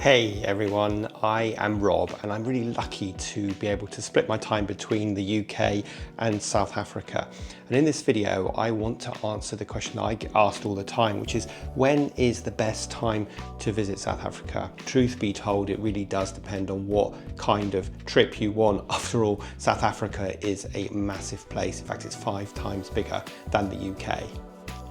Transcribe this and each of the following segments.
Hey everyone, I am Rob and I'm really lucky to be able to split my time between the UK and South Africa. And in this video, I want to answer the question I get asked all the time, which is when is the best time to visit South Africa? Truth be told, it really does depend on what kind of trip you want. After all, South Africa is a massive place. In fact, it's 5 times bigger than the UK.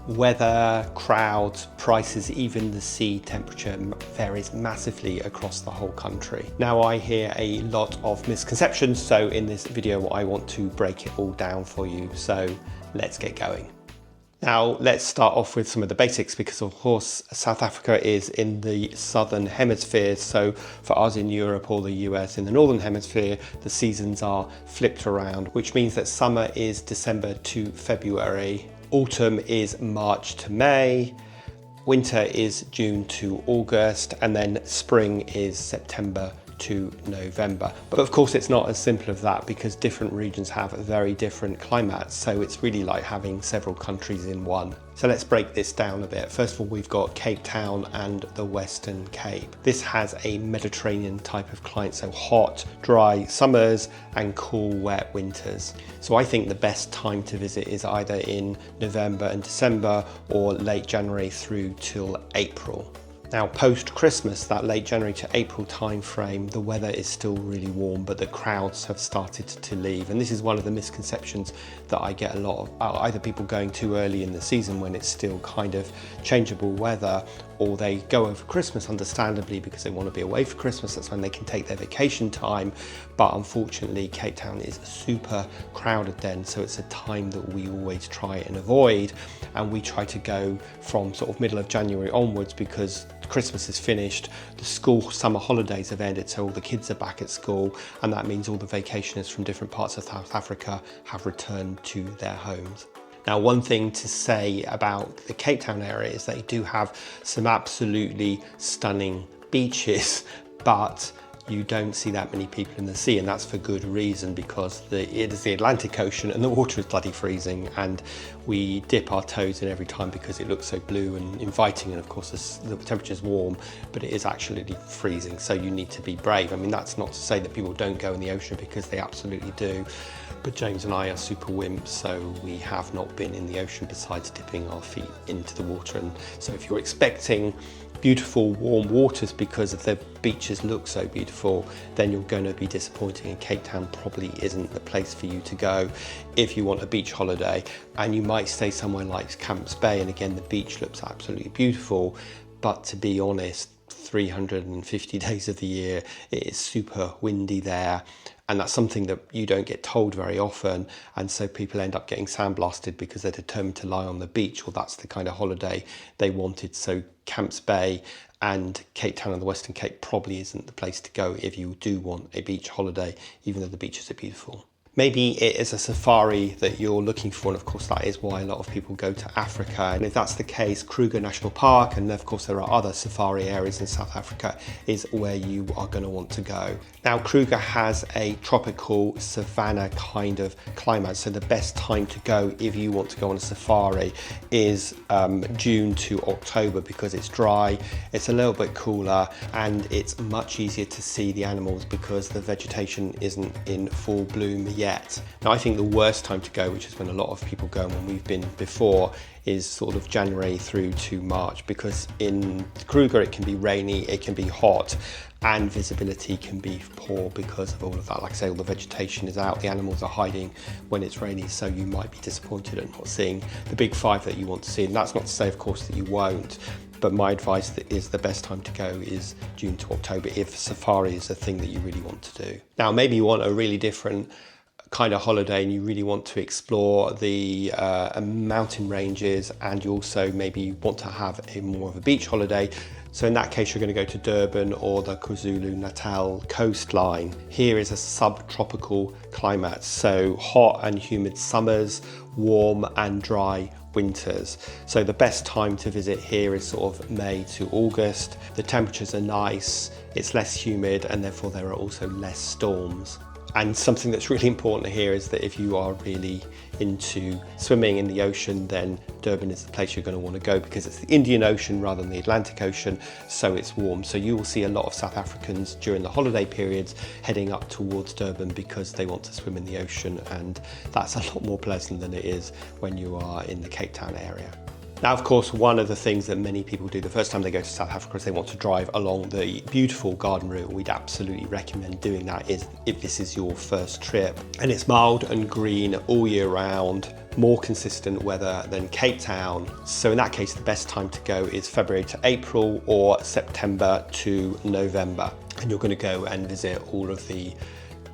Weather, crowds, prices, even the sea temperature varies massively across the whole country. Now I hear a lot of misconceptions, so in this video I want to break it all down for you. So let's get going. Now let's start off with some of the basics because of course South Africa is in the southern hemisphere, so for us in Europe or the US in the northern hemisphere the seasons are flipped around, which means that summer is December to February, autumn is March to May, winter is June to August, and then spring is September to November. But of course it's not as simple as that because different regions have very different climates, so it's really like having several countries in one. So let's break this down a bit. First of all, we've got Cape Town and the Western Cape. This has a Mediterranean type of climate, so hot, dry summers and cool, wet winters. So I think the best time to visit is either in November and December or late January through till April. Now post-Christmas, that late January to April time frame, the weather is still really warm, but the crowds have started to leave. And this is one of the misconceptions that I get a lot of, either people going too early in the season when it's still kind of changeable weather, or they go over Christmas understandably because they want to be away for Christmas. That's when they can take their vacation time. But unfortunately, Cape Town is super crowded then. So it's a time that we always try and avoid. And we try to go from sort of middle of January onwards because Christmas is finished, the school summer holidays have ended, so all the kids are back at school, and that means all the vacationists from different parts of South Africa have returned to their homes. Now, one thing to say about the Cape Town area is they do have some absolutely stunning beaches, but you don't see that many people in the sea, and that's for good reason because it is the Atlantic Ocean and the water is bloody freezing, and we dip our toes in every time because it looks so blue and inviting, and of course the temperature is warm, but it is actually freezing, so you need to be brave. I mean, that's not to say that people don't go in the ocean because they absolutely do, but James and I are super wimps, so we have not been in the ocean besides dipping our feet into the water. And so if you're expecting beautiful warm waters because the beaches look so beautiful, then you're going to be disappointed, and Cape Town probably isn't the place for you to go if you want a beach holiday. And you might stay somewhere like Camps Bay, and again the beach looks absolutely beautiful, but to be honest, 350 days of the year it is super windy there, and that's something that you don't get told very often, and so people end up getting sandblasted because they're determined to lie on the beach, or that's the kind of holiday they wanted. So Camps Bay and Cape Town and the Western Cape probably isn't the place to go if you do want a beach holiday, even though the beaches are beautiful. Maybe it is a safari that you're looking for, and of course that is why a lot of people go to Africa. And if that's the case, Kruger National Park, and of course there are other safari areas in South Africa, is where you are going to want to go. Now Kruger has a tropical savanna kind of climate, so the best time to go if you want to go on a safari is June to October because it's dry, it's a little bit cooler, and it's much easier to see the animals because the vegetation isn't in full bloom yet. Now I think the worst time to go, which is when a lot of people go and when we've been before, is sort of January through to March, because in Kruger it can be rainy, it can be hot, and visibility can be poor because of all of that. Like I say, all the vegetation is out, the animals are hiding when it's rainy, so you might be disappointed at not seeing the big 5 that you want to see. And that's not to say, of course, that you won't, but my advice is the best time to go is June to October if safari is a thing that you really want to do. Now maybe you want a really different kind of holiday and you really want to explore the mountain ranges, and you also maybe want to have a more of a beach holiday. So in that case, you're going to go to Durban or the KwaZulu-Natal coastline. Here is a subtropical climate, so hot and humid summers, warm and dry winters. So the best time to visit here is sort of May to August. The temperatures are nice, it's less humid, and therefore there are also less storms. And something that's really important here is that if you are really into swimming in the ocean, then Durban is the place you're going to want to go, because it's the Indian Ocean rather than the Atlantic Ocean, so it's warm. So you will see a lot of South Africans during the holiday periods heading up towards Durban because they want to swim in the ocean, and that's a lot more pleasant than it is when you are in the Cape Town area. Now, of course, one of the things that many people do the first time they go to South Africa is they want to drive along the beautiful garden route. We'd absolutely recommend doing that if this is your first trip. And it's mild and green all year round, more consistent weather than Cape Town. So in that case, the best time to go is February to April or September to November. And you're going to go and visit all of the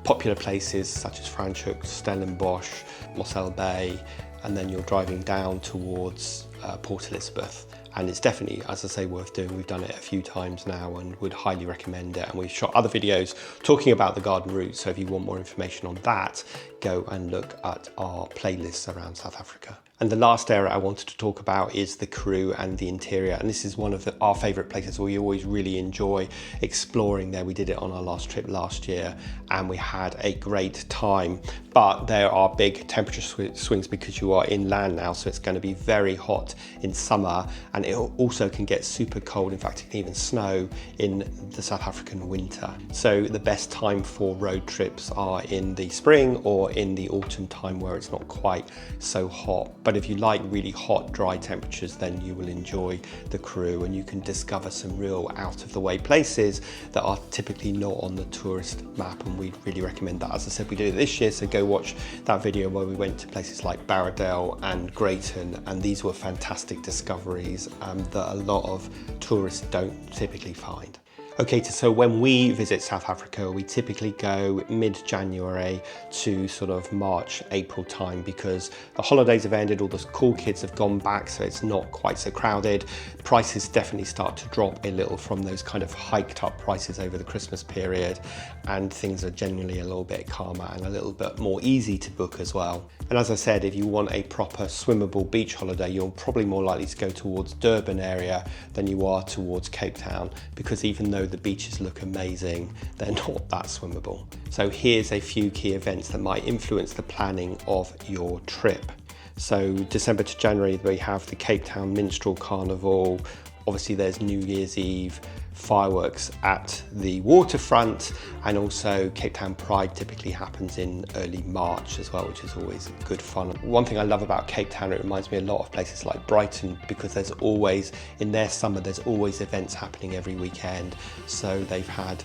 popular places such as Franschhoek, Stellenbosch, Mossel Bay, and then you're driving down towards Port Elizabeth. And it's definitely, as I say, worth doing. We've done it a few times now and would highly recommend it. And we've shot other videos talking about the garden route. So if you want more information on that, go and look at our playlists around South Africa. And the last area I wanted to talk about is the Karoo and the Interior. And this is one of our favourite places. We always really enjoy exploring there. We did it on our last trip last year and we had a great time. But there are big temperature swings because you are inland now. So it's going to be very hot in summer, and it also can get super cold. In fact, it can even snow in the South African winter. So the best time for road trips are in the spring or in the autumn time where it's not quite so hot. But if you like really hot, dry temperatures, then you will enjoy the Karoo, and you can discover some real out of the way places that are typically not on the tourist map, and we really recommend that. As I said, we did it this year, so go watch that video where we went to places like Barradale and Greyton, and these were fantastic discoveries that a lot of tourists don't typically find. Okay, so when we visit South Africa, we typically go mid-January to sort of March, April time, because the holidays have ended, all the cool kids have gone back, so it's not quite so crowded. Prices definitely start to drop a little from those kind of hiked up prices over the Christmas period, and things are generally a little bit calmer and a little bit more easy to book as well. And as I said, if you want a proper swimmable beach holiday, you're probably more likely to go towards Durban area than you are towards Cape Town, because even though the beaches look amazing, they're not that swimmable. So here's a few key events that might influence the planning of your trip. So December to January, we have the Cape Town Minstrel Carnival. Obviously there's New Year's Eve fireworks at the waterfront, and also Cape Town Pride typically happens in early March as well, which is always good fun. One thing I love about Cape Town, it reminds me a lot of places like Brighton, because there's always, in their summer, there's always events happening every weekend. So they have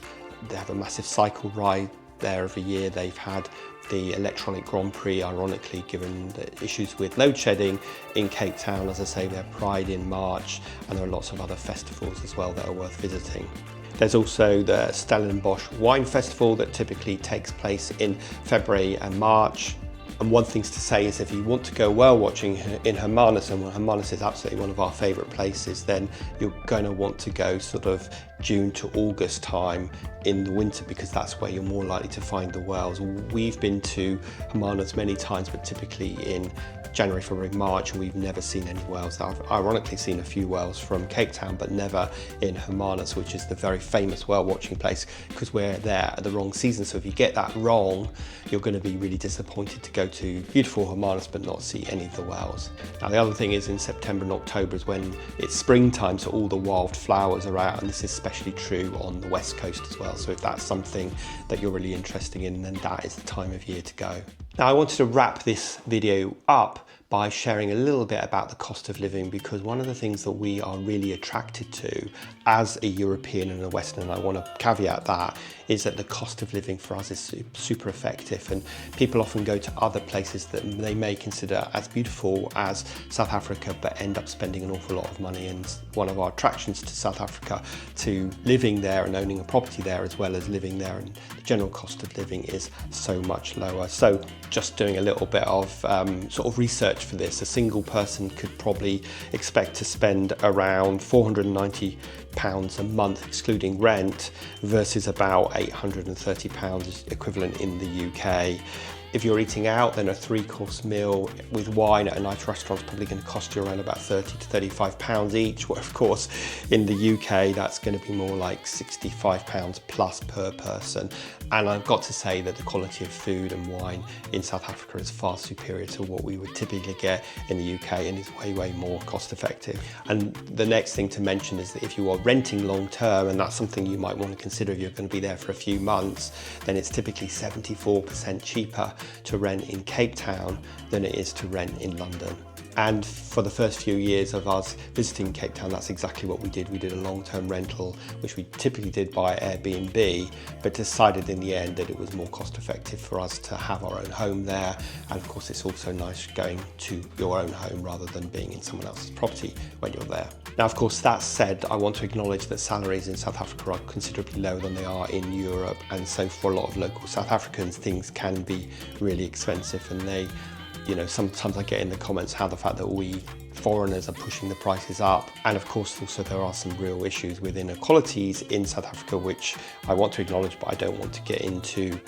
a massive cycle ride there every year. They've had the electronic Grand Prix, ironically, given the issues with load shedding in Cape Town. As I say, they have Pride in March, and there are lots of other festivals as well that are worth visiting. There's also the Stellenbosch Wine Festival that typically takes place in February and March. And one thing to say is if you want to go whale watching in Hermanus, and Hermanus is absolutely one of our favourite places, then you're going to want to go sort of June to August time in the winter, because that's where you're more likely to find the whales. We've been to Hermanus many times, but typically in January, February, March, and we've never seen any whales. I've ironically seen a few whales from Cape Town, but never in Hermanus, which is the very famous whale watching place, because we're there at the wrong season. So if you get that wrong, you're going to be really disappointed to go to beautiful Hermanus but not see any of the whales. Now the other thing is, in September and October is when it's springtime, so all the wild flowers are out, and this is especially true on the west coast as well. So if that's something that you're really interested in, then that is the time of year to go. Now I wanted to wrap this video up by sharing a little bit about the cost of living, because one of the things that we are really attracted to as a European and a Westerner, and I want to caveat that, is that the cost of living for us is super effective, and people often go to other places that they may consider as beautiful as South Africa but end up spending an awful lot of money. And one of our attractions to South Africa, to living there and owning a property there as well as living there, and the general cost of living is so much lower. So just doing a little bit of sort of research for this, a single person could probably expect to spend around 490 £800 a month excluding rent versus about £830 equivalent in the UK. If you're eating out, then a 3-course meal with wine at a nice restaurant is probably going to cost you around about £30 to £35 each. Where of course, in the UK, that's going to be more like £65 plus per person. And I've got to say that the quality of food and wine in South Africa is far superior to what we would typically get in the UK and is way, way more cost effective. And the next thing to mention is that if you are renting long term, and that's something you might want to consider if you're going to be there for a few months, then it's typically 74% cheaper to rent in Cape Town than it is to rent in London. And for the first few years of us visiting Cape Town, that's exactly what we did. We did a long-term rental, which we typically did by Airbnb, but decided in the end that it was more cost effective for us to have our own home there. And of course, it's also nice going to your own home rather than being in someone else's property when you're there. Now, of course, that said, I want to acknowledge that salaries in South Africa are considerably lower than they are in Europe. And so for a lot of local South Africans, things can be really expensive, and they, you know, sometimes I get in the comments how the fact that we foreigners are pushing the prices up. And of course, also there are some real issues with inequalities in South Africa, which I want to acknowledge, but I don't want to get into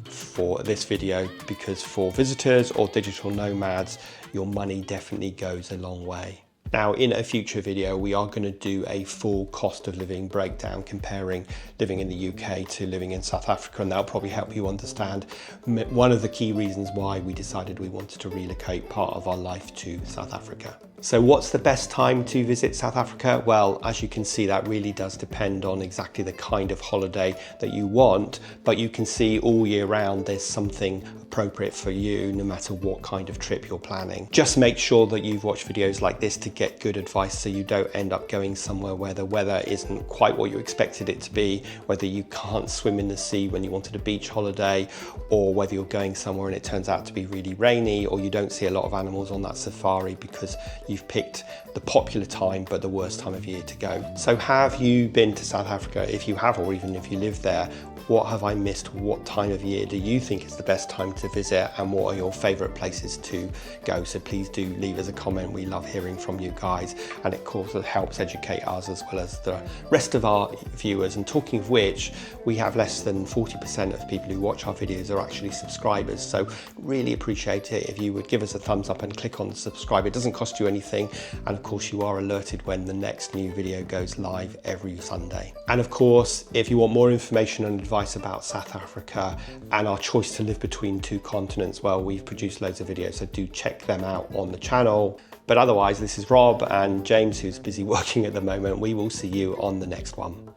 for this video, because for visitors or digital nomads, your money definitely goes a long way. Now, in a future video, we are going to do a full cost of living breakdown comparing living in the UK to living in South Africa, and that'll probably help you understand one of the key reasons why we decided we wanted to relocate part of our life to South Africa. So what's the best time to visit South Africa? Well, as you can see, that really does depend on exactly the kind of holiday that you want, but you can see all year round there's something appropriate for you no matter what kind of trip you're planning. Just make sure that you've watched videos like this to get good advice so you don't end up going somewhere where the weather isn't quite what you expected it to be, whether you can't swim in the sea when you wanted a beach holiday, or whether you're going somewhere and it turns out to be really rainy, or you don't see a lot of animals on that safari because you've picked the popular time but the worst time of year to go. So have you been to South Africa? If you have, or even if you live there, what have I missed? What time of year do you think is the best time to visit, and what are your favorite places to go? So please do leave us a comment. We love hearing from you guys, and it of course helps educate us as well as the rest of our viewers. And talking of which, we have less than 40% of people who watch our videos are actually subscribers, so really appreciate it if you would give us a thumbs up and click on subscribe. It doesn't cost you anything, and of course you are alerted when the next new video goes live every Sunday. And of course, if you want more information and advice about South Africa and our choice to live between two continents, well, we've produced loads of videos, so do check them out on the channel. But otherwise, this is Rob and James, who's busy working at the moment. We will see you on the next one.